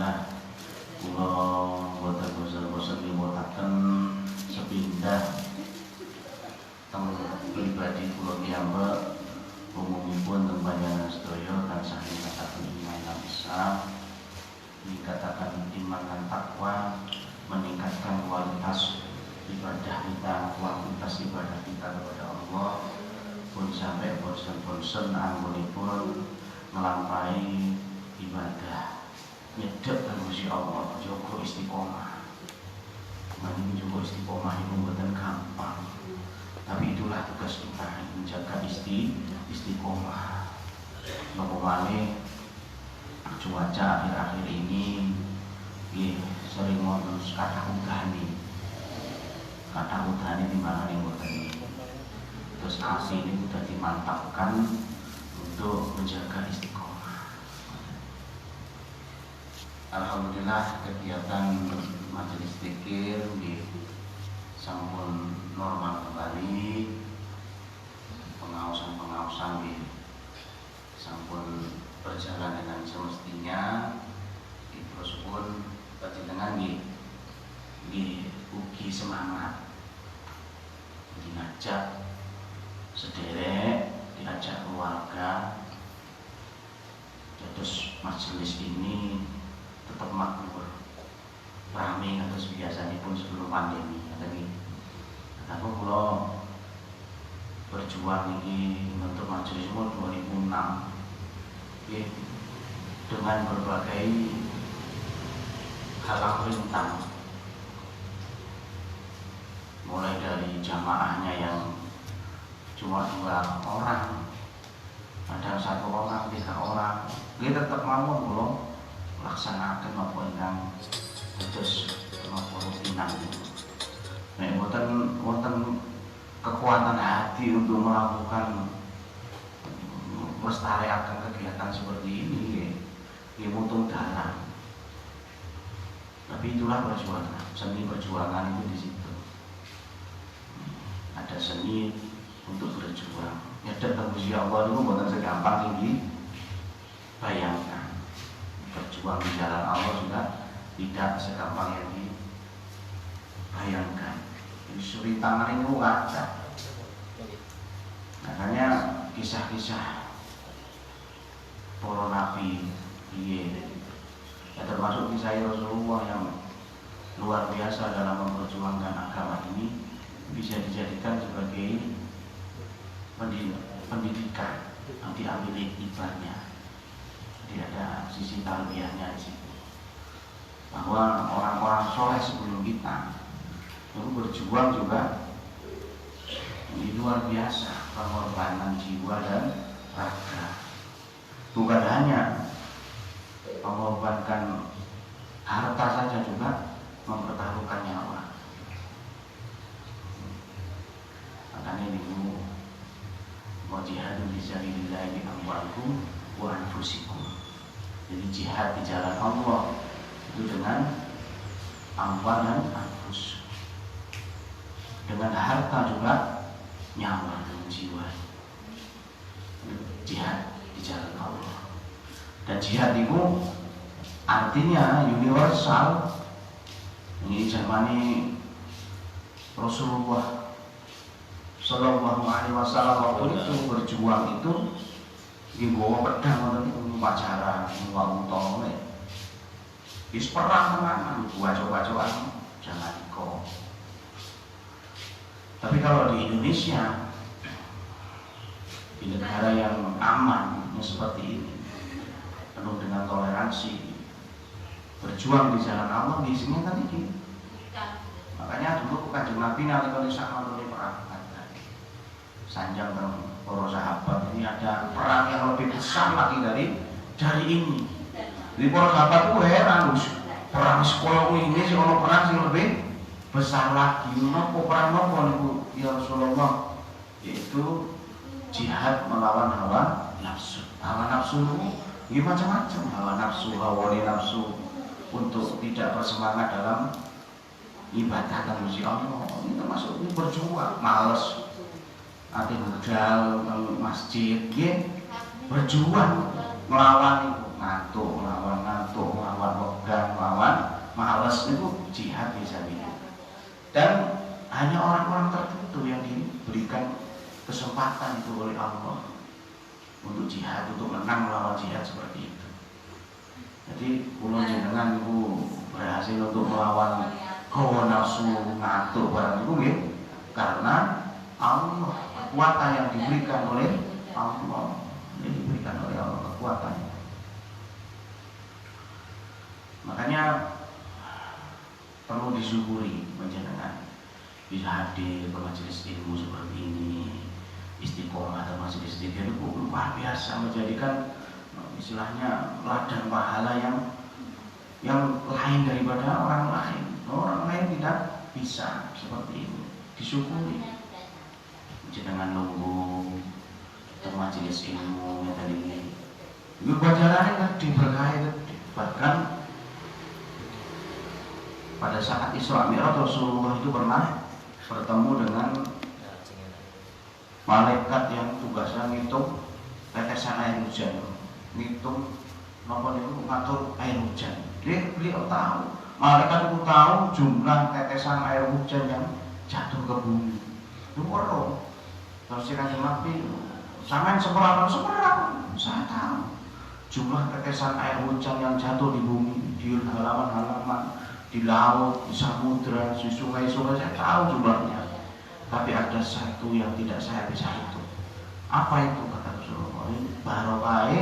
Alhamdulillah kula boten bosen-bosen nyuwunaken sepindah teng pribadi kula piyambak umumipun teng panjenengan sedaya tansah ningkataken iman lan Islam, meningkatkan iman dan takwa, meningkatkan kualitas ibadah kita, kualitas ibadah kita kepada Allah. Pun sampai bosen-bosen anggonipun ngelampahi ibadah nyedek dan Gusti Allah, jogo istiqomah. Mani jogo istiqomah itu bukan gampang, tapi itulah tugas kita, menjaga istiqomah. Nopo malih cuaca akhir-akhir ini sering wonten kathah udane timbangane mboten. Terus asih ini sudah dimantapkan untuk menjaga istiqomah. Alhamdulillah kegiatan majelis zikir di sampun normal kembali, pengawasan di sampun berjalan dengan semestinya. Terus pun panjenengan di ugi semangat, diajak sederek, diajak keluarga. Terus majelis ini tetap makmur, rame terus biasanya pun sebelum pandemi. Tapi kalau berjuang ini untuk majelis 2006 dengan berbagai halang rintang, mulai dari jamaahnya yang cuma 2 orang, ada 1 orang, 3 orang, dia tetap mau belum laksanakan apa yang terus apa rutinan. Nek wonten kekuatan hati untuk melakukan melestarikan kegiatan seperti ini, ya mutung dalam. Tapi itulah perjuangan, seni perjuangan itu di situ. Ada seni untuk berjuang. Nyedek teng Gusti Allah itu bukan segampang tinggi bayangkan. Berjuang di jalan Allah juga tidak segampang yang dibayangkan. Jadi suri tangan itu ada. Makanya kisah-kisah para nabi, ya termasuk kisah Rasulullah yang luar biasa dalam memperjuangkan agama ini, bisa dijadikan sebagai pendidikan yang diambil iktibarnya. Jadi ada sisi tarbiyahnya di situ, bahwa orang-orang soleh sebelum kita itu berjuang juga ini luar biasa, pengorbanan jiwa dan raga. Bukan hanya mengorbankan harta saja, juga mempertaruhkan nyawa. Makanya ini wajihadu fisabilillah bi amwalikum wa anfusikum. Jadi jihad di jalan Allah itu dengan amwal dan anfus, dengan harta juga nyawa dan jiwa. Jihad di jalan Allah. Dan jihad itu artinya universal. Ini zamane Rasulullah Sallallahu Alaihi Wasallam waktu itu berjuang itu dibawa pedang untuk upacara ngawuto. Wis perang tenan, baca-bacaan jangan kok. Tapi kalau di Indonesia, di negara yang aman seperti ini, penuh dengan toleransi, berjuang di jalan Allah, di sini tadi gitu. Makanya dulu Kanjeng Nabi nalika sak nonton perang, sanjang para sahabat, ini ada perang yang lebih besar lagi dari ini. Jadi para sahabat itu heran, perang sekolah ini sih ono perang yang lebih besar lagi. Nopo perang nopo niku ya Rasulullah? Yaitu jihad melawan hawa nafsu. Hawa nafsu itu macam-macam, hawa nafsu untuk tidak bersemangat dalam ibadah dan Gusti Allah. Ini termasuk ini berjuang, males, ati budal masjid, berjuang melawan ngantuk, melawan wegah, itu jihad fisabilillah. Dan hanya orang-orang tertentu yang diberikan kesempatan itu oleh Allah untuk jihad, untuk menang melawan jihad seperti itu. Jadi kula jenengan itu berhasil untuk melawan hawa nafsu ngatur barang itu nggih karena Allah, kekuatan yang diberikan oleh Allah, ini diberikan oleh Allah kekuatan. Makanya perlu disyukuri panjenengan bisa hadir ke majelis ilmu seperti ini, istiqomah atau majelis zikir itu luar biasa, menjadikan istilahnya ladang pahala yang lain daripada orang lain. Orang lain tidak bisa seperti ini. Disyukuri. Jangan nunggu ke majelis ilmu tadi ini. Itu pelajarannya kan diberkahi, bahkan pada saat Isra Mi'raj Rasulullah itu pernah bertemu dengan malaikat yang tugasnya ngitung tetesan air hujan, ngitung ngatur air hujan. Beliau tahu, malaikat itu tahu jumlah tetesan air hujan yang jatuh ke bumi. Itu orang terus Kanjeng Nabi sampean seberapa saya tahu jumlah tetesan air hujan yang jatuh di bumi, di halaman-halaman, di laut, di samudra, di sungai-sungai, saya tahu jumlahnya. Tapi ada satu yang tidak saya bisa hitung. Apa itu kata Rasulullah? Barokah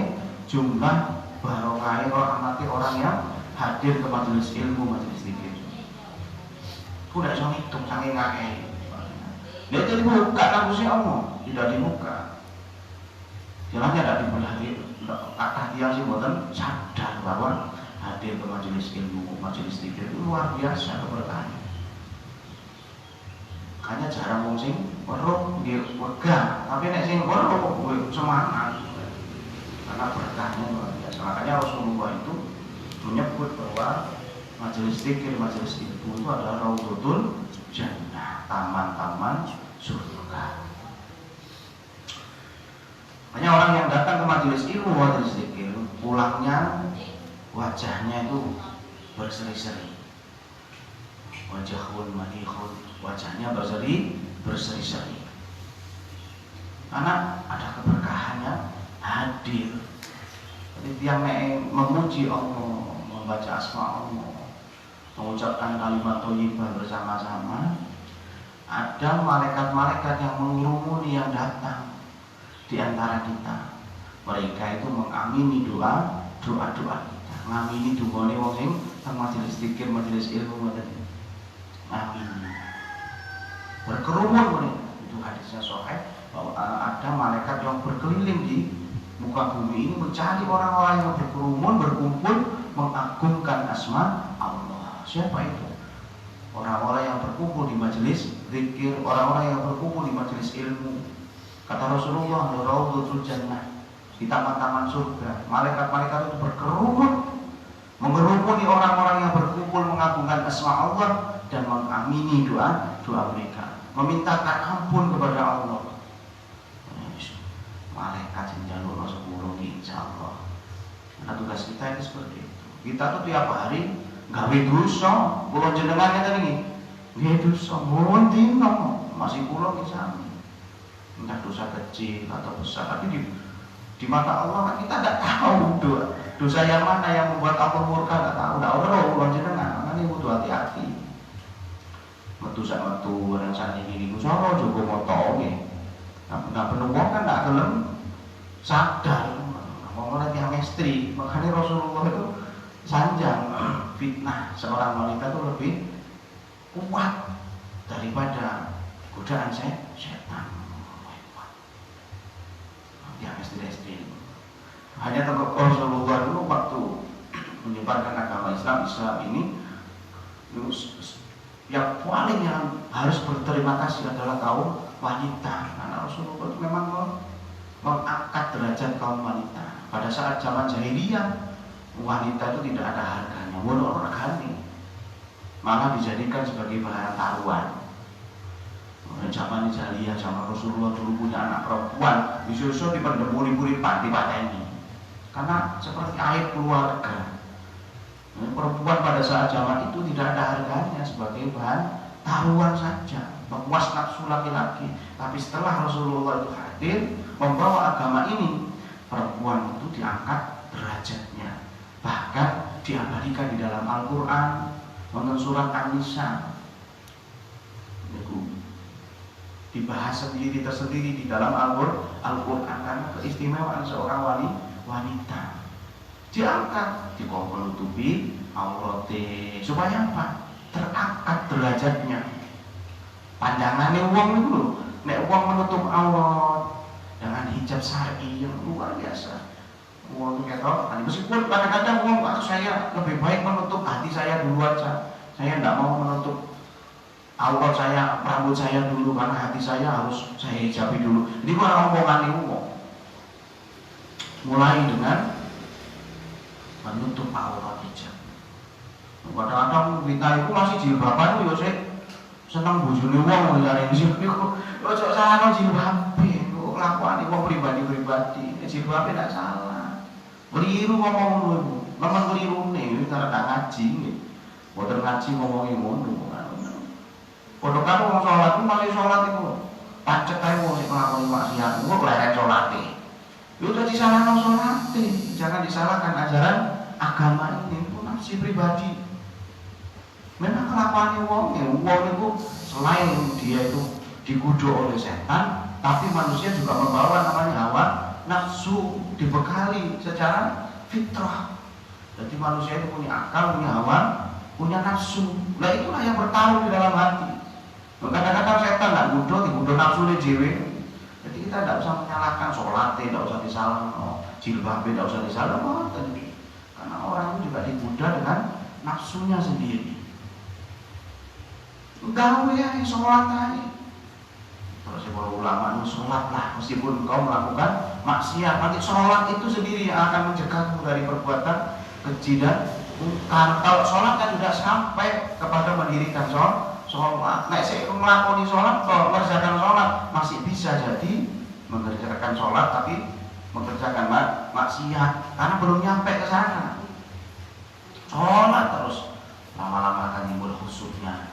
jumlah barokah rahmati orang yang hadir ke majelis ilmu, majelis zikir. Udah bisa hitung saking ngakeh. Dia itu dibuka kamusnya Allah, tidak dibuka. Jalannya tidak dibelah. Kata dia sih buatan sadar bahwa hadir ke majelis ilmu, majelis zikir itu luar biasa keberkahannya. Makanya jarang wong sing weruh nggih wegah, tapi nek sing weruh semangat. Karena berkahnya luar biasa. Makanya Rasulullah itu menyebut bahwa majelis zikir, majelis ilmu itu adalah raudhatul jannah, taman-taman surga. Hanya orang yang datang ke majelis ilmu, majelis zikir, pulangnya wajahnya itu berseri-seri. Wajahul manihul, wajahnya berseri-seri. Karena ada keberkahannya hadir. Jadi tiang memuji Allah, membaca asma Allah, mengucapkan kalimat thayyibah bersama-sama, ada malaikat-malaikat yang mengurumuni yang datang di antara kita. Mereka itu mengamini doa-doa kita, ngamini dungane wong sing teng majelis zikir, majelis ilmu ngoten. Amin. Berkerumun mereka. Itu hadisnya sahih bahwa ada malaikat yang berkeliling di muka bumi ini mencari orang-orang yang berkerumun, berkumpul, mengagungkan asma Allah. Siapa itu? Orang-orang yang berkumpul di majelis zikir, orang-orang yang berkumpul di majelis ilmu. Kata Rasulullah, raudhatul jannah, di taman-taman surga. Malaikat-malaikat itu berkerumun, mengerumuni orang-orang yang berkumpul mengagungkan asma Allah dan mengamini doa mereka, memintakan ampun kepada Allah. Malaikat yang jalur sepuluh insyaallah. Nah tugas kita itu seperti itu. Kita tuh tiap hari gawe dosa, kula jenengan ngeten iki. Nggih dosa, mohon dino masih kula ki sami. Entah dosa kecil atau besar, tapi di mata Allah kan kita tidak tahu dosa yang mana yang membuat Allah murka, tidak tahu. Tidak orang kula jenengan, makanya kudu hati-hati. Metu sak metu orang sakniki niku cara Joko moto nggih. Nah penumpang kan tidak gelem sadar, ngomong tiang istri. Makanya Rasulullah itu sanjang fitnah seorang wanita itu lebih kuat daripada godaan setan. Tiang istri. Hanya Rasulullah dulu waktu menyebarkan agama Islam ini yang paling yang harus berterima kasih adalah kaum wanita. Karena Rasulullah itu memang mengangkat derajat kaum wanita. Pada saat zaman jahiliyah, wanita itu tidak ada harganya, wala regane. Malah dijadikan sebagai bahan taruhan. Zaman jahiliyah, zaman Rasulullah dulu punya anak perempuan, disusul dipendemuri-puri panti-pateni. Karena seperti aib keluarga. Perempuan pada saat zaman itu tidak ada harganya sebagai bahan taruhan saja, memuas nafsu laki-laki. Tapi setelah Rasulullah itu hadir membawa agama ini, perempuan itu diangkat derajatnya, bahkan diabadikan di dalam Al-Quran, nonton surat An-Nisa itu dibahas sendiri tersendiri di dalam Al-Quran karena keistimewaan seorang wanita. Diangkat, ditutupi aurate supaya apa? Terangkat derajatnya. Pandangannya uang itu loh, nek uang menutup aurat dengan hijab syar'i yang luar biasa. Uang itu kata, meskipun kadang-kadang uang saya lebih baik menutup hati saya dulu aja. Saya tidak mau menutup aurat saya, rambut saya dulu karena hati saya harus saya hijabi dulu. Jadi orang omongannya uang. Mulai dengan menutup aurat hijab. Kadang-kadang kita itu masih jilbaban yo sik seneng bojone wong jare niku. Ojo salah jilbabe, kok lakuane wong pribadi-pribadi. Jilbabe ndak salah. Keliru ngomong ngono. Memang kelirune cara tak ngaji nggih. Boten ngaji ngomongi ngono. Padha karo wong salat ku masih salat iku. Pacet ae wong sing nglakoni maksiat, kok leren salate. Yo dadi salahno salate, jangan disalahkan ajaran agama ini pun nafsi pribadi. Memang kelakuannya wong itu selain dia itu digodok oleh setan, tapi manusia juga membawa namanya hawa nafsu, dibekali secara fitrah. Jadi manusia itu punya akal, punya hawa, punya nafsu. Nah itulah yang bertarung di dalam hati. Kadang-kadang setan tidak digodok nafsu dewe. Jadi kita tidak usah menyalahkan sholatnya, tidak usah disalahkan, jilbabnya tidak usah disalahkan. Karena orang itu juga digoda dengan nafsunya sendiri. Gawe ya sholat aja. Terus para ulama itu sholatlah meskipun kau melakukan maksiat. Nanti sholat itu sendiri yang akan mencegahmu dari perbuatan keji dan mungkar. Kalau sholat kan sudah sampai kepada mendirikan sholat. Nek saya melakoni sholat, kalau mengerjakan sholat masih bisa jadi mengerjakan sholat tapi mengerjakan maksiat karena belum nyampe ke sana. Sholat terus lama-lama akan timbul khusyuknya.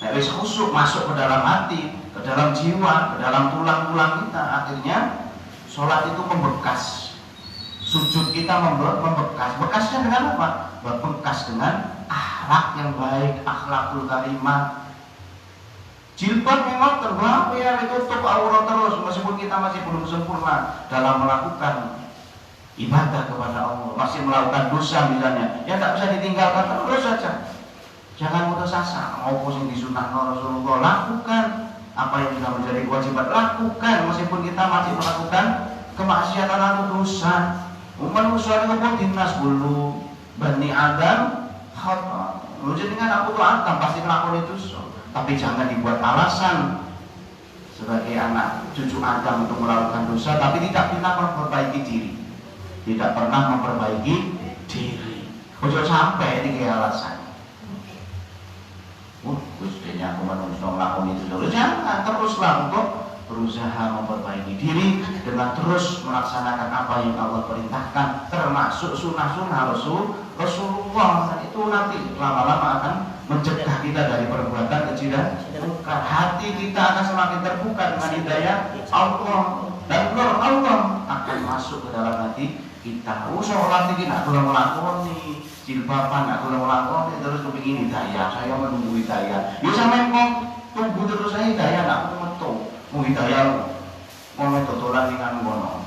Nek wis khusyuk masuk ke dalam hati, ke dalam jiwa, ke dalam tulang-tulang kita, akhirnya sholat itu membekas. Sujud kita membekas. Bekasnya dengan apa? Berbekas dengan akhlak yang baik, akhlakul karimah. Jilbab memang terbawa ya ditutup aurat terus meskipun kita masih belum sempurna dalam melakukan ibadah kepada Allah, masih melakukan dosa misalnya, ya tak bisa ditinggalkan terus saja. Jangan putus asa, mau yang disunahkan Rasulullah, lakukan apa yang sudah menjadi kewajiban, lakukan meskipun kita masih melakukan kemaksiatan atau dosa. Manusia itu pun dinas dulu, Bani Adam khata. Jadi dengan aku tuh Adam pasti melakukan itu, tapi jangan dibuat alasan sebagai anak cucu Adam untuk melakukan dosa, tapi tidak pernah memperbaiki diri, tidak pernah memperbaiki diri. Ojo sampai ini alasan. Gustinya aku manusia melakukan itu terus, jangan teruslah untuk berusaha memperbaiki diri dengan terus melaksanakan apa yang Allah perintahkan, termasuk sunnah-sunnah Rasulullah. Dan itu nanti lama-lama akan mencegah kita dari perbuatan keji dan mungkar. Hati kita akan semakin terbuka dengan hidayah Allah, dan nur Allah akan masuk ke dalam hati kita. Sholat ini nak boleh melakoni, jilbaban nak boleh melakoni, terus kepingin hidayah. Saya menunggu hidayah. Ya sampai kok tunggu terus saya hidayah, nak metu. Mau hidayah, mau totolan dengan ngono.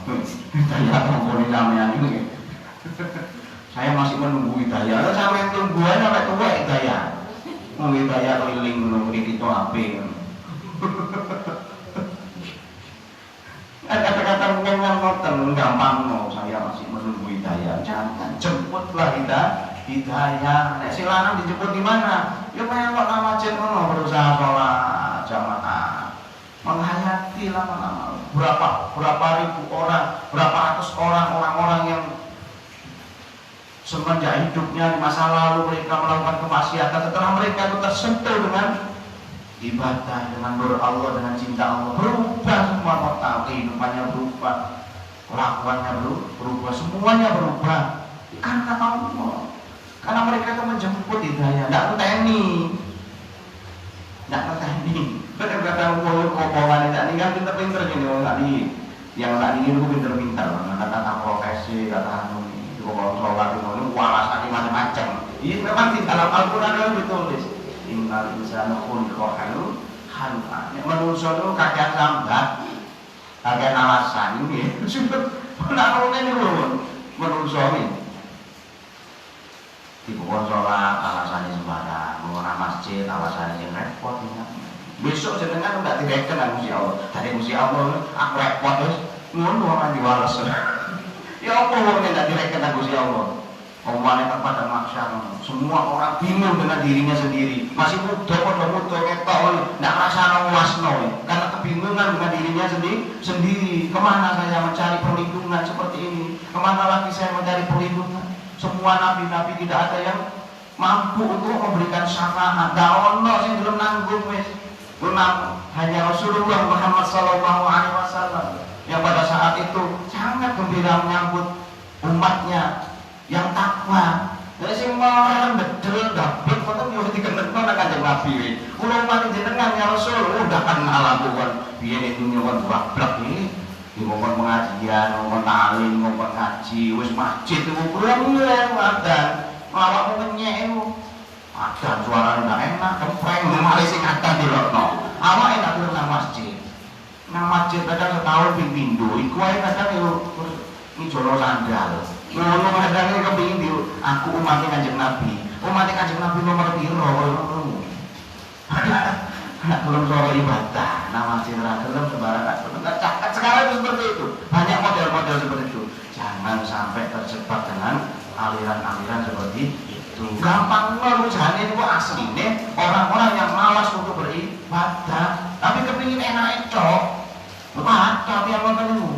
Hidayah mau sampean ini. Saya masih menunggu hidayah. Terus sampai tunggu aja sampai tua hidayah. Mau hidayah keliling menunggu itu HP. Kata-kata ngomong ngoten gampang no, saya masih menunggu hidayah. Jangan jemputlah hidayah. Nek si lanang dijemput di mana? Ya melok nama jen ngono, berusaha sholat jamaah. Menghayati lama-lama berapa ribu orang, berapa ratus orang yang semenjak hidupnya di masa lalu mereka melakukan kemaksiatan, setelah mereka itu tersentuh dengan ibadah, dengan nur Allah, dengan cinta Allah, berubah semua total, kehidupannya berubah, kelakuannya berubah, semuanya berubah karena Allah. Karena mereka itu menjemput hidayah, tidak ngenteni. Kadang-kadang omongan ini kan pinter-pinter gini, nggak di yang nggak ini itu pinter-pinter, kata profesi, kata anu itu kalau sholat itu walasannya macam-macam. Ini memang di dalam Al-Quran itu ditulis. Innal insana khuliqa halu'a. Manusia itu kakek sambat, kakek alasan ini. Menakutkan ini loh, manusia ini. Di pokok sholat alasannya sembarang, mengenai masjid alasannya yang repot. Besok jenengan udah direkkan dengan Gusti Allah. Tadi Gusti Allah aku repot terus ngono orang diwales. Ya apa wong nek direkkan dengan Gusti Allah. Omongannya kepada masyarakat, semua orang bingung dengan dirinya sendiri. Masih muda, ketok, nggak rasa wasno, karena kebingungan dengan dirinya sendiri. Kemana saya mencari perlindungan seperti ini? Kemana lagi saya mencari perlindungan? Semua nabi-nabi tidak ada yang mampu untuk memberikan syafaat. Tidak ono sing belum nanggung wis. Hanya Rasulullah Muhammad SAW yang pada saat itu sangat gembira menyambut umatnya yang takwa. Jadi semua bedel dapet foto yo dikenekno nang Kanjeng Nabi. Kula umat jenengan ya Rasul udah kenal aku kan biyen itu nyuwun bablek iki. Di ngomong pengajian, ngomong talim, ngomong ngaji, wis masjid itu kurang adan. Awakmu kenyek itu. Adan suaranya ndak enak, kempreng malah sing adan dilokno. Awake ndak perlu nang masjid. Nang masjid kadang setahun ping pindho, iku ae kadang yo ngijolo sandal. Ngono kadang kepengin di aku umat Kanjeng Nabi. Umat Kanjeng Nabi nomor piro ngono. Belum soal ibadah, nama citra belum sembarangan. Sekarang itu seperti itu, banyak model-model seperti itu. Jangan sampai terjebak dengan aliran-aliran seperti itu. Gampang ngelujanin itu aslinya orang-orang yang malas untuk beribadah, tapi kepingin enak cok. Tapi yang nonton itu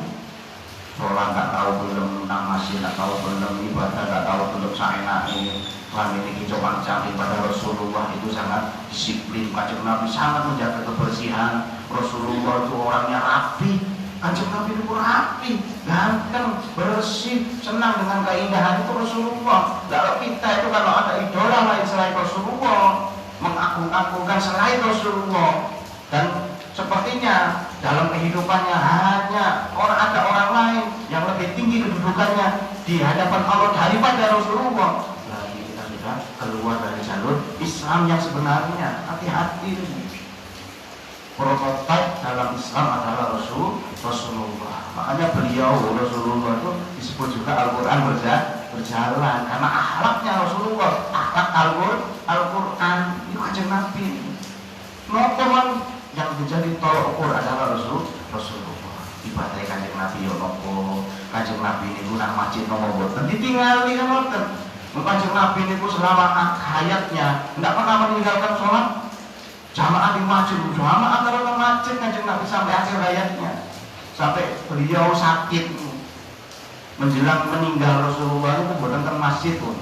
sholat nggak tahu belum, masjid nggak tahu belum, ibadah nggak tahu belum, saya ini kami ini coba cari pada Rasulullah itu sangat disiplin. Kanjeng Nabi sangat menjaga kebersihan. Rasulullah itu orangnya rapi. Kanjeng Nabi itu rapi, ganteng, bersih, senang dengan keindahan itu Rasulullah. Kalau kita itu kalau ada idola lain selain Rasulullah, mengagung-agungkan selain Rasulullah, dan sepertinya dalam kehidupannya hanya ada orang lain yang lebih tinggi kedudukannya di hadapan Allah daripada Rasulullah, berarti kita sudah keluar dari jalur Islam yang sebenarnya. Hati-hati. Prototipe dalam Islam adalah Rasulullah. Makanya beliau Rasulullah itu disebut juga Al-Quran berjalan karena akhlaknya Rasulullah, akhlak Al-Quran itu Kanjeng Nabi. Nopoman yang menjadi tolok ukur adalah Rasulullah. Ibadah Kanjeng Nabi yo nopo. Kanjeng Nabi niku nang masjid nopo mboten ditinggali kan mboten. Kanjeng Nabi niku selama hayatnya tidak pernah meninggalkan sholat jamaah di masjid. Jamaah kalau ke masjid Kanjeng Nabi sampai akhir hayatnya. Sampai beliau sakit menjelang meninggal Rasulullah itu mboten ke masjid pun.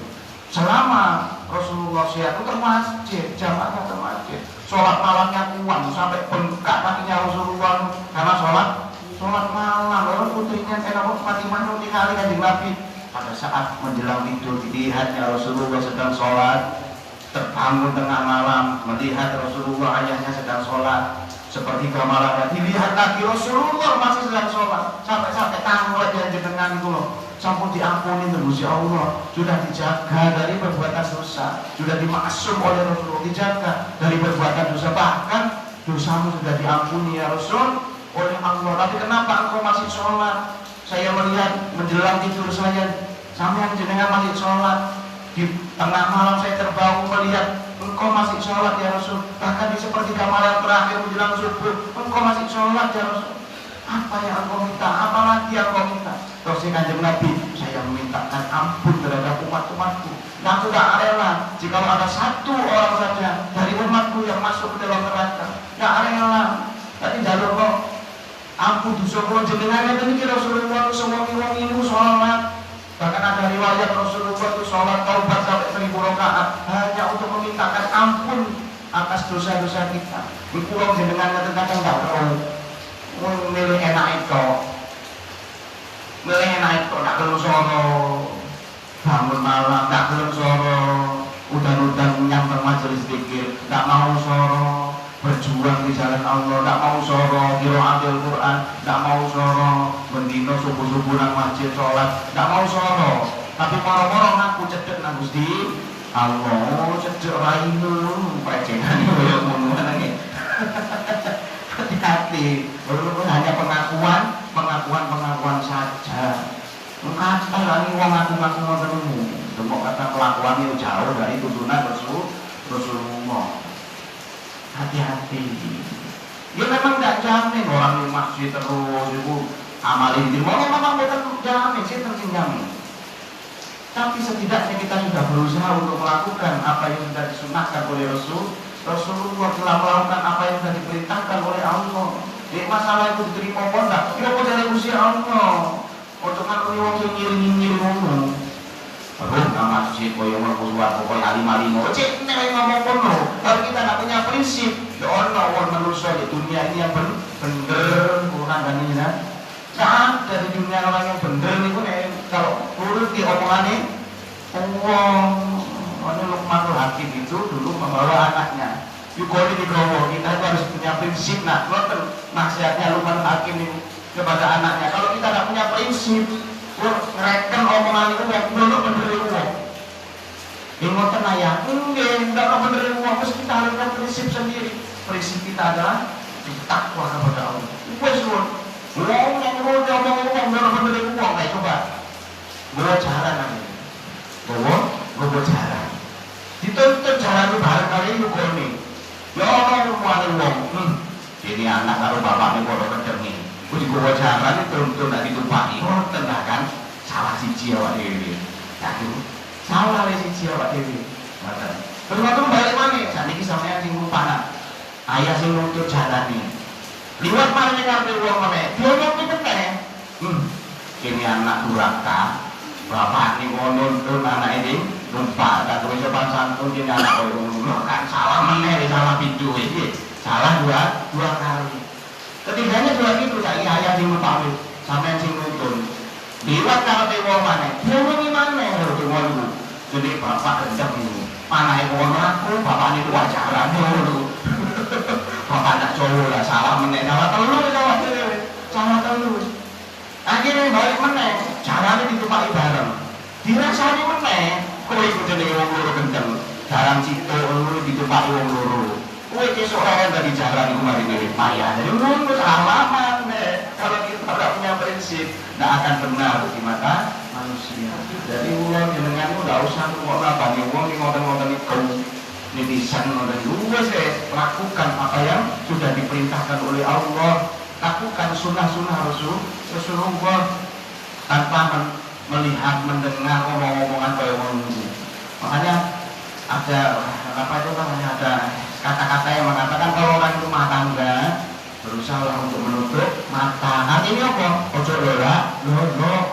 Selama Rasulullah sehat itu ke masjid, jamaahnya ke masjid. Sholat malamnya kuat sampai bengkak kakinya Rasulullah karena sholat malam. Lalu putrinya Fatimah itu tinggali Kanjeng Nabi pada saat menjelang tidur dilihatnya Rasulullah sedang sholat, terbangun tengah malam melihat Rasulullah ayahnya sedang sholat seperti kemalannya, dilihat lagi Rasulullah masih sedang sholat sampai tangan yang jenengan itu loh sampun diampuni Gusti Allah, sudah dijaga dari perbuatan dosa, sudah dimaksum oleh Rasulullah, dijaga dari perbuatan dosa, bahkan dosamu sudah diampuni ya Rasul oleh Allah. Tapi kenapa engkau masih sholat? Saya melihat menjelang tidur saya, sampai jenengan masih sholat. Di tengah malam saya terbangun melihat engkau masih sholat ya Rasul. Bahkan di sepertiga malam terakhir menjelang subuh engkau masih sholat ya Rasul. Apa yang engkau minta? Apa lagi yang engkau minta? Terus Kanjeng Nabi, saya memintakan ampun terhadap umat-umatku. Nah, aku tidak rela jika ada satu orang saja dari umatku yang masuk ke dalam neraka. Tidak rela. Tapi jalur kok ampun dosa kula jenengan itu niki Rasulullah semua wong ini sholat. Bahkan ada riwayat Rasulullah itu sholat taubat sampai 1000 rakaat hanya untuk memintakan ampun atas dosa-dosa kita. Di pulau jenengan kadang-kadang tidak perlu milih enak itu, tak perlu soro bangun malam, tak perlu soro zikir, tidak mau soro berjuang di jalan Allah, tidak mau soro qiraatul Quran, tidak mau soro bendino subuh-subuh nang masjid sholat, tidak mau soro, tapi moro-moro ngaku cedek nang Gusti Allah, cedek raimu pecengan koyo ngono nang. Hati-hati, hanya pengakuan saja. Kata lagi wong ngaku-ngaku ngotenmu, demok kata kelakuan itu jauh dari tuntunan Rasulullah. Hati-hati. Ya memang tidak jamin orang yang masjid terus itu amalin di mana memang bukan jamin sih jamin. Tapi setidaknya kita sudah berusaha untuk melakukan apa yang sudah disunahkan oleh Rasulullah, telah melakukan apa yang sudah diperintahkan oleh Allah. Jadi masalah itu diterima apa enggak? Kita mau cari usia Allah. Untuk kan ini wong sing ngiring-ngiring ngomong. Aduh, nang masjid koyo mlebu suwarga koyo alim-alim. Cek nek ngomong kono. Kalau kita enggak punya prinsip, ya ono wong manusia di dunia ini yang bener, bukan gani ya. Nah, dari dunia orang yang bener niku nek kalau urut di omongane wong Luqmanul Hakim itu dulu membawa anaknya. Yukoni di Bromo, kita itu harus punya prinsip. Nah, nasihatnya Luqmanul Hakim ini kepada anaknya, kalau kita tidak punya prinsip, ngereken omongan itu yang belum benerin uang. Ingat tenaya, enggak benerin uang, terus kita harus punya prinsip sendiri. Prinsip kita adalah takwa kepada Allah. Wes uang yang mau ngomong uang, belum benerin uang, kayak coba. Bawa cara namanya, bawa cara. Dituntut cara itu bareng kali itu koni. Ya Allah, uang. Ini anak kalau bapaknya bodoh kedengi. Di gua jalan itu terus tidak ditumpaki, tenang kan? Salah siji awak dewi, yakin? Salah siji awak dewi. Terus waktu balik mana? Saat ini sampai yang lupa ayah sing nuntut jalan nih. Liwat mana yang ngambil uang mana? Dia nuntut kan? Ini anak duraka, bapak ini mau nuntut anak ini lupa. Tak terus sopan santun ini anak orang kan salah mana? Salah pintu ini, salah dua kali. Ketiganya juga gitu, saya ayah sing mutawi, sampai sing nutun. Liwat kalau dewa mana? Dia mau gimana? Kalau dewa itu, jadi bapak rendam itu. Mana yang mau ngaku, bapak ini wajaran dulu. Bapak nak cowok lah, salah menek, salah telur. Akhirnya balik menek, caranya ditumpaki bareng. Dirasani menek, kau ikut jadi wong loro kenceng. Jarang cito, lu ditumpaki wong loro. Kue besok orang dari jalan kemarin ini payah. Jadi menurut halaman kalau kita tidak punya prinsip, tidak akan benar di mata manusia. Jadi uang jenengan itu tidak usah ngomong apa nih uang ngotot-ngotot itu netizen ngotot juga sih. Lakukan apa yang sudah diperintahkan oleh Allah. Lakukan sunnah-sunnah Rasulullah tanpa melihat, mendengar omong-omongan kayak orang ini. Makanya ada apa itu namanya ada kata-kata yang mengatakan kalau orang rumah tangga berusaha untuk menutup mata. Artinya apa? Ojo lola,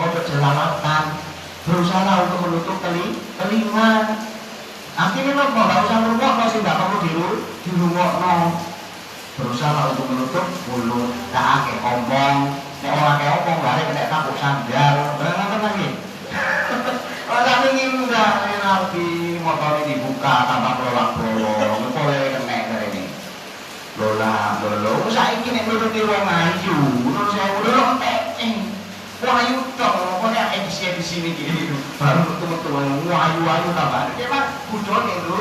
ojo jelalatan. Berusaha untuk menutup telinga. Artinya apa? Nggak usah ngomong, sih nggak perlu dirungokno. Berusaha untuk menutup mulut. Nggak akeh omong. Nek orang kayak omong, lari kena tabuk sandal. Benar lagi. Orang ingin udah nabi motor ini dibuka tanpa bolong-bolong, boleh kena dari ini. Lola, saya ingin nuruti wong ayu, menurut saya udah penting. Wong ayu dong, pokoknya edisi ini gitu. Baru ketemu wong ayu tambah. Memang budone itu,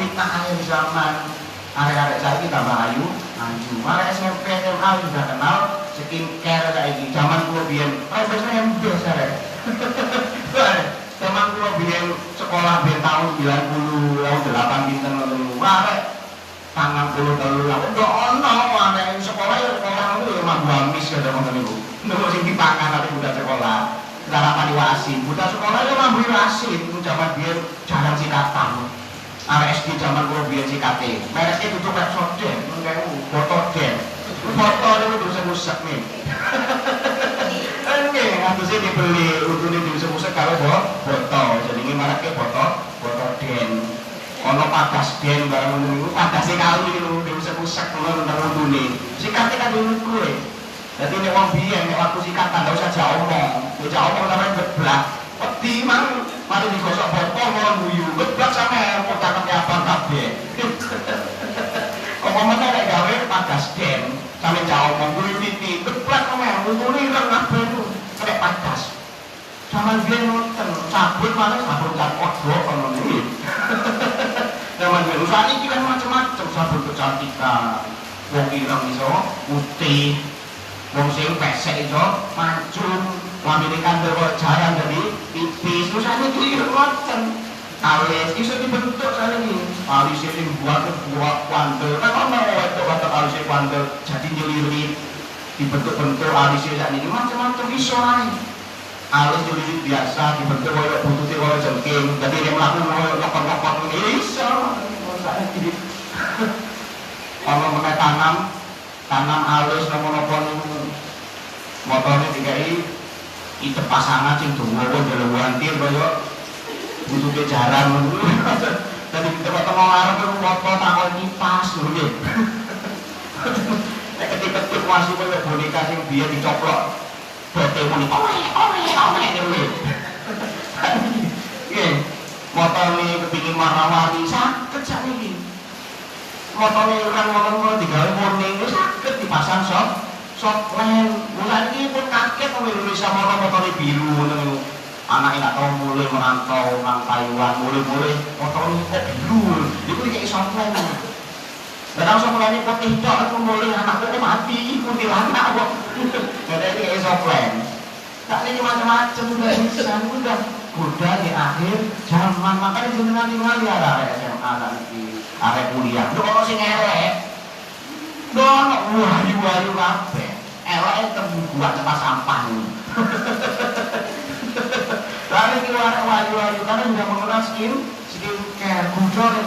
fitnah akhir zaman. Arek-arek saya kita tambah ayu. Malah SMP SMA sudah kenal skincare kayak gini. Zaman kulo biyen, biasanya embes arek. Zaman kulo biyen sekolah biyen tahun 90, tahun 8 pinten ngono. Arek tangan kulo telu lah. Ndok ono arek sekolah ya sekolah itu ya mah amis kada ngoten niku. Ndok sing dipangan tapi budak sekolah. Sarapan wasin, budak sekolah ya mah wasin. Zaman biyen jarang sikatan. Arek SD zaman kulo biyen sikate. Mereknya tutup Pepsodent, engke Botoden. Botol itu diusap-usap nih. Oke, ngatusnya dibeli udune diusap-usap kalau botol. Jadi ini mereknya Botoden. Ono padas den barang niku padase kali niku diusap-usap ngono nang udune. Sikate kan dulu kuwe. Dadi nek wong biyen nek waktu sikatan ndak usah jauh omong. Bocah omong sampe geblak. Wedi mang mari digosok botol ngono guyu. Geblak sampe pocakan abang kabeh. zaman biyen ngoten, sabun malah sabun cat kodok ngono iki. Zaman biyen usah iki kan macam-macam sabun kecantikan. Wong ireng iso putih, wong sing pesek iso mancung, lambene kandel kok jarang dari pipis. Terus ane iki ngoten. Alis iso dibentuk sakniki. Alis sing buat kuandel. Kan ono wedok kata alis kuandel jadi nyelirit. Dibentuk-bentuk alis sakniki macam-macam iso ae. Alis nyelirit biasa dibentuk koyo butute koyo jengking. Dadi nek mlaku koyo nyokot-nyokot ngene iso. Sakniki. Ono meneh tanam alis napa-napa niku. Motone dikai itu pasangan sing dawa dalam wantir koyo butuhe jarang ngono. Dadi kita ketemu arep foto takon kipas lho nggih. Nek ketik-ketik masih koyo boneka sing biyen dicoplok. Bote muni owe nggih. Nggih. Motone kepingin warna-warni saged sakniki. Motone orang-orang digawe warning wis saged dipasang soplen. Mulane iki pun kaget wong Indonesia motone biru ngono. Anaknya nggak tahu mulai merantau nang Taiwan, mulai motor ini kok biru, itu kayak soplen. Dan soplen ini putih dok, aku mulai anakku mati, kuntilanak kok. Jadi ini kayak soplen. Tak ini macam-macam udah bisa, udah di akhir zaman, makanya jenengan tinggal ya arek SMA nanti, arek kuliah. Lu kalau sing elek, dono wahyu kabeh. Elek terbuat tempat sampah. Lalu keluar wahyu karena sudah mengenal skincare, gudor di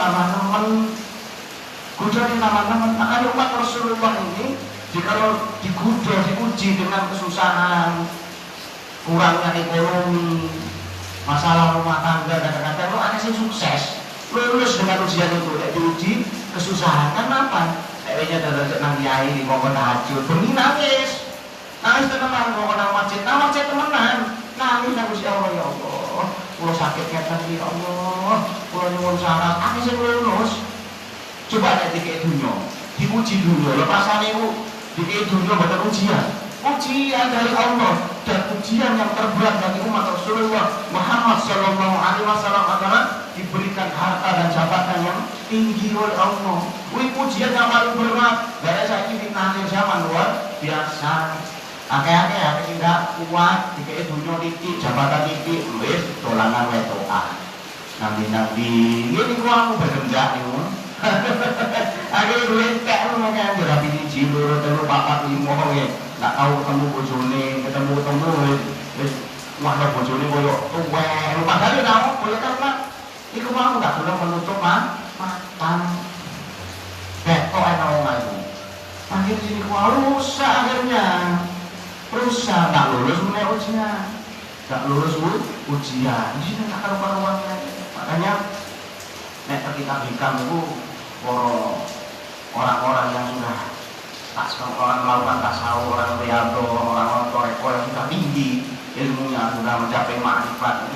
teman-teman, makanya umat Rasulullah ini jika digudor, diuji dengan kesusahan, kurangnya ekonomi, masalah rumah tangga dan kadang-kadang lo ada sih sukses, lulus dengan ujian itu, diuji kesusahan, kan apa? Kayaknya ada nang kiai di pokok tahajud, bengi nangis teman-teman, pokok nang masjid temenan. Nangis Gusti Allah, ya Allah, kula sakit ngeten ya Allah, kula nyuwun syarat, aku sing lulus. Coba nek dikek dunya, diuji dulu. Lepasane ku dikek dunya mboten ujian dari Allah dan ujian yang terberat bagi umat Rasulullah Muhammad sallallahu alaihi wasallam adalah diberikan harta dan jabatan yang tinggi oleh Allah. Ujian yang paling berat dari saiki fitnah zaman luar biasa. Akeh-akeh tidak kuat, dikei dunia titik, jabatan titik, wis dolanan wedokan. Nanti ini kuamu bergendak niku. Akhirnya duit kek lu ngene berapi siji loro telu papat limo nggih. Enggak tahu ketemu bojone, ketemu wis wah bojone koyo tuwek. Padahal ya nang boleh kan iku mau enggak boleh menutup mata. Betok ana wong ayu. Akhirnya sini rusak akhirnya. Rusak, nggak lulus ujian. Di sini nggak karuan-karuannya. Makanya, nek ketika hikam itu orang-orang yang sudah melakukan tasawuf, orang riyadhah, orang-orang toreko yang sudah tinggi ilmunya, sudah mencapai ma'rifat.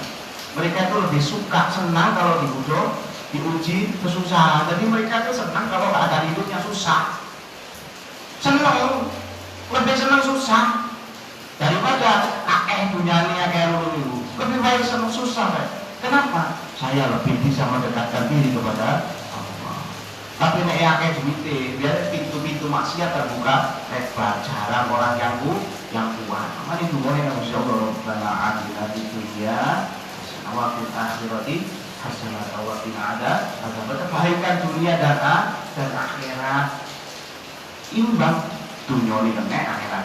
Mereka itu lebih suka, senang kalau diuji kesusahan. Jadi mereka itu senang kalau keadaan hidupnya susah. Senang, lebih senang susah daripada dunianya kayak dulu. Lebih baik senang susah. Kenapa? Saya lebih bisa mendekatkan diri kepada Allah. Tapi nek akeh duwite, biar pintu-pintu maksiat terbuka lebar, jarang orang yang kuat. Mari dungane nang Gusti Allah Rabbana atina fid dunya hasanah wa fil akhirati hasanah wa qina adzab. Kebaikan dunia dan akhirat imbang, dunia ini kene akhirat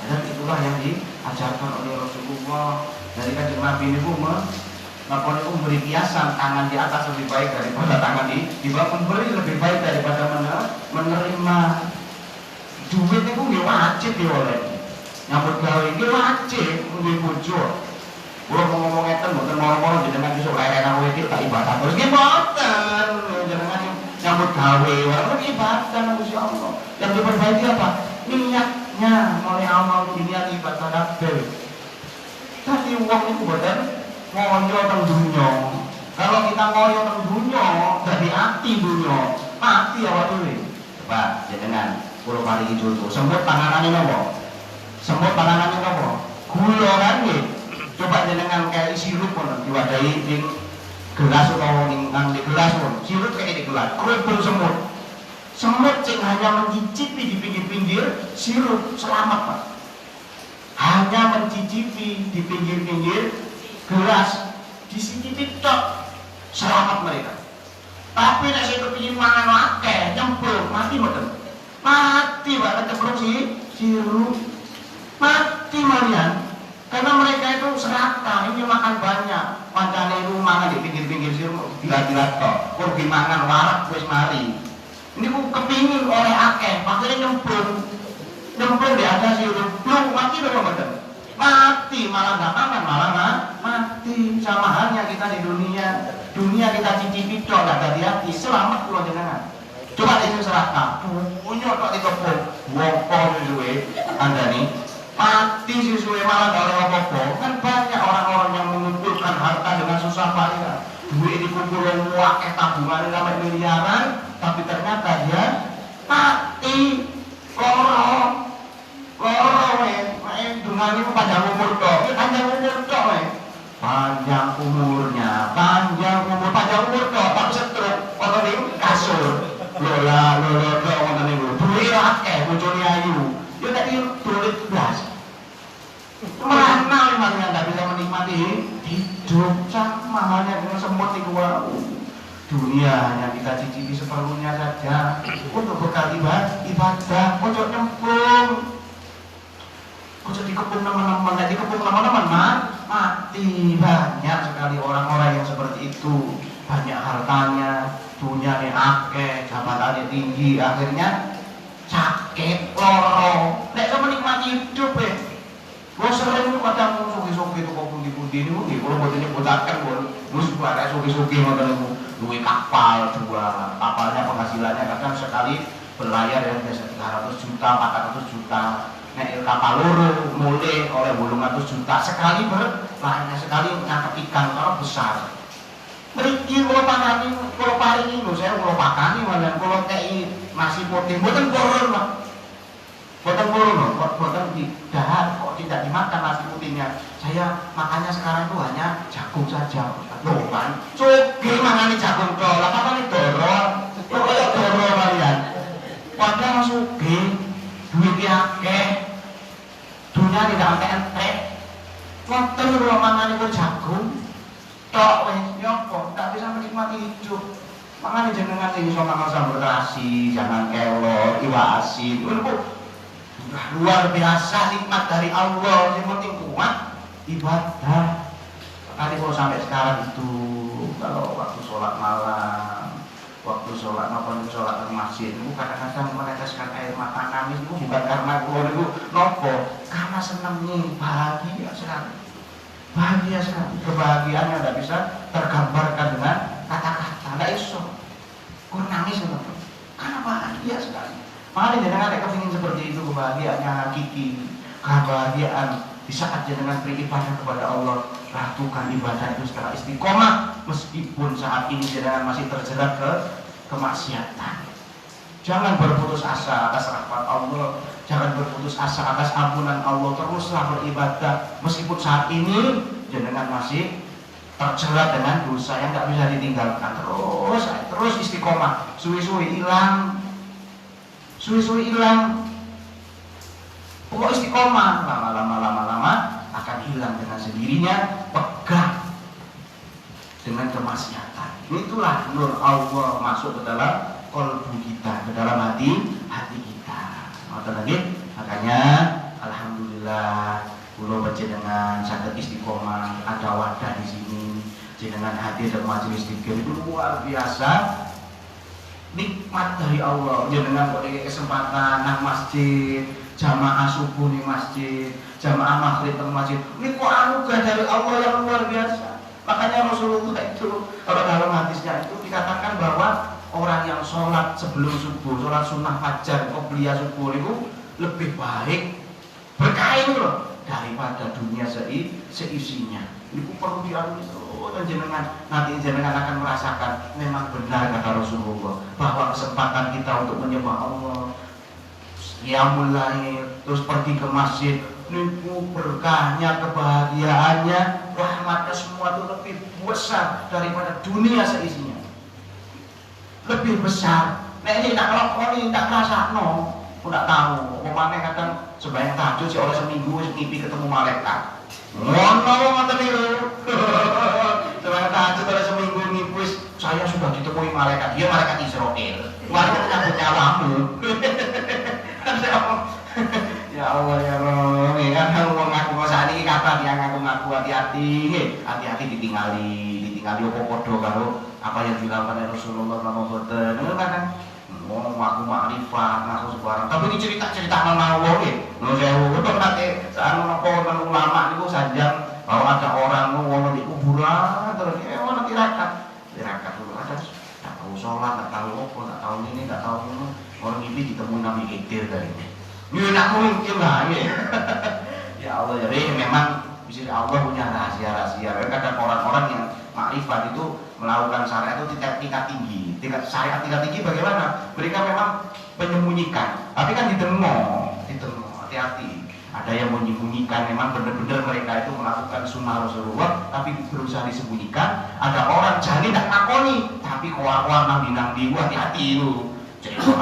dan itulah yang diajarkan oleh Rasulullah. Dari kanjeng Nabi ini memberi kiasan, tangan di atas lebih baik daripada tangan di bawah. Memberi lebih baik daripada menerima. Duit itu nggih wajib oleh. Nyambut gawe nggih wajib nggih bojo. Kula mau ngomong ngeten mboten mau jenengan besok layanan wedok tak ibadah terus nggih mboten. Jenengan nyambut gawe ora ibadah nang Gusti Allah. Yang diperbaiki apa? Niatnya oleh amal dunia ibadah kabeh. Tapi uang itu boten ngoyo teng dunya. Kalau kita ngoyo teng dunya, dadi ati dunya, mati awak dhewe. Coba jenengan kula paringi contoh. Semut panganane napa? Gula kan nggih. Coba jenengan kayak sirup pun diwadahi ning gelas utawa ning di gelas pun. Sirup kayak di gelas. Kerubung semut. Semut sing hanya mencicipi di pinggir-pinggir sirup selamat, Pak. Hanya mencicipi di pinggir-pinggir gelas, dicicipi tok selamat mereka. Tapi nek sing kepengin mangan akeh nyemplung mati mboten. Mati Pak kecemplung sirup. Mati Marian. Karena mereka itu serakah, ini makan banyak. Pancane itu mangan di pinggir-pinggir sirup gila-gila tok. Pergi mangan warak wis mari. Ini ku kepingin oleh akeh, makanya nyemplung di atas sirup, belum mati dong mboten. Mati malah nggak makan, malah mati. Sama halnya kita di dunia kita cicipi tok, nggak hati-hati, selamat pulau jenengan. Coba ini serakah, punya tok dikepung, wopong suwe, anda nih mati suwe malah nggak oleh apa-apa. Kan banyak orang-orang yang mengumpulkan harta dengan susah payah, duit dikumpulin wakeh tabungan sampai miliaran, tapi ternyata dia mati. Loro dengan itu panjang umur tok, panjang umur tok, tapi setruk, kalau ini kasur, lola tok, ngoten niku, duit akeh, bojone ayu, ya tadi duit blas, mana memangnya nggak bisa menikmati hidup, sama halnya dengan semut niku wau. Dunia hanya kita cicipi seperlunya saja untuk bekal ibadah. Ojo nyemplung, ojo dikepung teman-teman, mati. Banyak sekali orang-orang yang seperti itu, banyak hartanya, dunyanya akeh, jabatannya tinggi, akhirnya sakit, loro. Nek sama menikmati hidup Gue sering kadang sugi-sugi itu kok pundi-pundi ini, kalau buat ini botakan, gue suka ada sugi-sugi ngoten niku. Duit kapal dua, kapalnya penghasilannya kadang sekali berlayar yang biasa 300 juta, 400 juta. Nek kapal loro mulai oleh 800 juta sekali berlayar, sekali nangkep ikan kalau besar. Mriki kula panani, kula paringi lho, saya kula pakani malah kula kei nasi putih, mboten purun, Pak. Mboten purun lho, mboten didahar kok tidak dimakan nasi putihnya. Saya makannya sekarang itu hanya jagung saja. Loh kan, sugih mangane jagung tok. Lah papane doro. Kok kaya doro kalian. Padahal sugih, duit akeh. Dunia tidak entek. Ngoten lho mangane kok jagung. Tok wis nyopo, tak bisa menikmati hidup. Mangane jenengan sing iso makan sambal terasi, jangan kelor, iwak asin. Lho luar biasa nikmat dari Allah. Yang penting kuat ibadah. Kali kalau sampai sekarang itu, kalau waktu sholat malam, waktu sholat maupun sholat di masjid, itu kadang-kadang meneteskan air mata nangis itu bukan karena keluar itu nopo, karena senangnya bahagia sekali. Kebahagiaannya tidak bisa tergambarkan dengan kata-kata, tidak iso. Kau nangis itu, karena bahagia sekali. Makanya jangan ada kepingin seperti itu, kebahagiaannya hakiki, kebahagiaan di saat jenengan beribadah kepada Allah. Lakukan ibadah itu secara istiqomah, meskipun saat ini jenengan masih terjerat ke kemaksiatan. Jangan berputus asa atas rahmat Allah, jangan berputus asa atas ampunan Allah. Teruslah beribadah meskipun saat ini jenengan masih terjerat dengan dosa yang tidak bisa ditinggalkan. Terus istiqomah, suwi-suwi hilang. Pokok istiqomah, lama-lama akan hilang dengan sendirinya. Pegang dengan kemaksiatan. Itulah nur Allah masuk ke dalam kalbu kita, ke dalam hati kita. Makanya alhamdulillah kula panjenengan saged istiqomah, ada wadah di sini. Jenengan hadir dalam majelis zikir itu luar biasa. Nikmat dari Allah. Jenengan kok dikasih kesempatan nang masjid, jamaah subuh di masjid, jamaah maghrib di masjid. Ini kok anugerah dari Allah yang luar biasa. Makanya Rasulullah itu kalau dalam hadisnya itu dikatakan bahwa orang yang sholat sebelum subuh, sholat sunnah fajar, qobliyah subuh itu lebih baik berkah itu loh daripada dunia seisinya. Ini perlu diakui dan nanti jenengan akan merasakan memang benar kata Rasulullah bahwa kesempatan kita untuk menyembah Allah, qiyamul lail, terus pergi ke masjid, niku berkahnya, kebahagiaannya, rahmatnya semua itu lebih besar daripada dunia seisinya. Lebih besar. Nah ini tak ngelakoni, tak ngrasakno, aku tak tahu. Pemane kadang sembahyang tahajud sih oleh seminggu wis ngipi ketemu malaikat. Ngono ngoten niku. Sembahyang tahajud oleh seminggu ngipi wis saya sudah ditemui malaikat. Dia malaikat Israel. Malaikat nyambut nyawamu. Ya Allah ya Allah, kan wong ngaku saat ini kapan yang ngaku hati-hati, hati-hati ditinggali opo podo karo apa yang dilakukan oleh Rasulullah SAW. Itu kan ngomong ngaku makrifat, ngaku sebarang. Tapi ini cerita menawar Nuh sewu, itu nanti saat menopor ulama itu sajam bahwa ada orang ngomong di kuburan terus orang tirakat dulu ada, tak tahu sholat, tak tahu opo, tak tahu ini, tak tahu ini. Orang ini ditemu Nabi Khidir dari ini. Ini nak mungkin lah ya Allah ya memang bisa Allah punya rahasia-rahasia. Kadang orang-orang yang makrifat itu melakukan syariat itu tingkat tinggi. Tingkat syariat tingkat tinggi bagaimana? Mereka memang menyembunyikan. Tapi kan ditemu hati-hati. Ada yang menyembunyikan, memang benar-benar mereka itu melakukan sunnah Rasulullah tapi berusaha disembunyikan. Ada orang jani tak ngakoni tapi keluar nabi-nabi, hati-hati itu. Cerita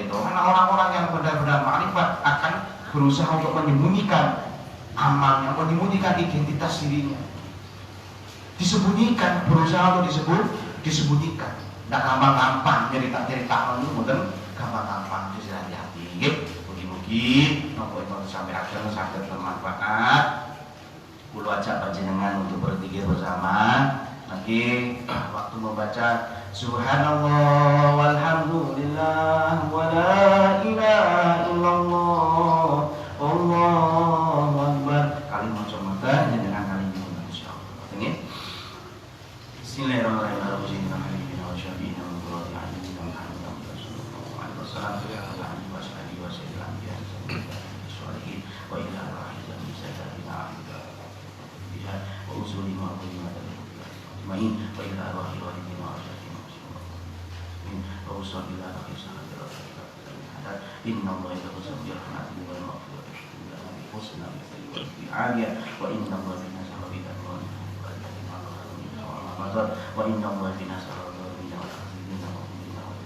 karena orang-orang yang benar-benar makrifat akan berusaha untuk menyembunyikan amalnya, menyembunyikan identitas dirinya, disembunyikan, berusaha untuk disembunyikan. Tidak gampang cerita itu, mungkin gampang hati-hati. Mugi-mugi nopo itu sampai akhir sakit bermanfaat. Kulo ajak panjenengan untuk berpikir bersama. Lagi waktu membaca Subhanallah walhamdulillah wa la ilaha illallah Allahu akbar. Kali maca mata dengan kali ini insyaallah. Ini Bismillahirrahmanirrahim. Inna Allah yaqulu sabbihan wa maghfirah husna bi'aliyah wa inna Allah bina sahabitan wa inna Allah bina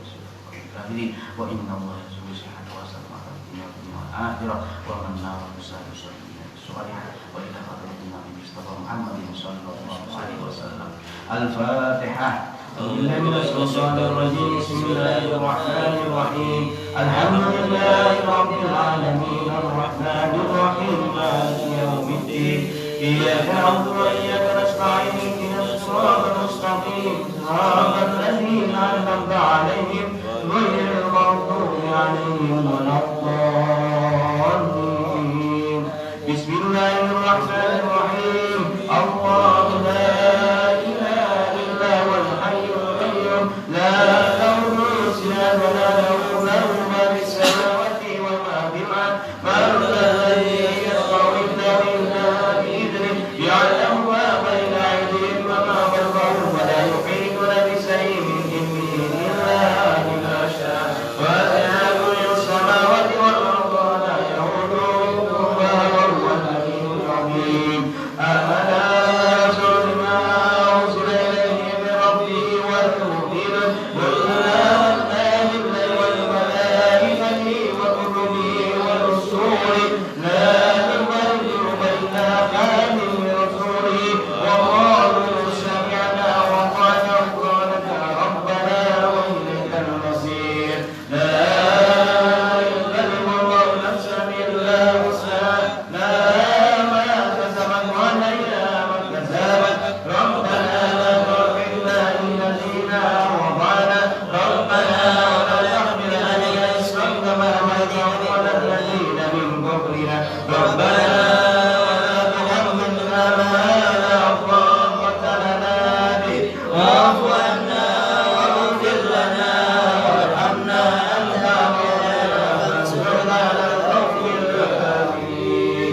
sahabitan wa inna Allah yasuhu sihat wa salamatan dunia wal akhirah wa man la yusadu salihah wa ila hadratin Nabi Mustafa Muhammadin sallallahu alaihi wasallam. Al-Fatihah. Bismillahirrahmanirrahim. Alhamdulillahi rabbil alamin arrahmanir rahim maliki yaumiddin iyyaka na'budu wa iyyaka nasta'in ihdinas siratal mustaqim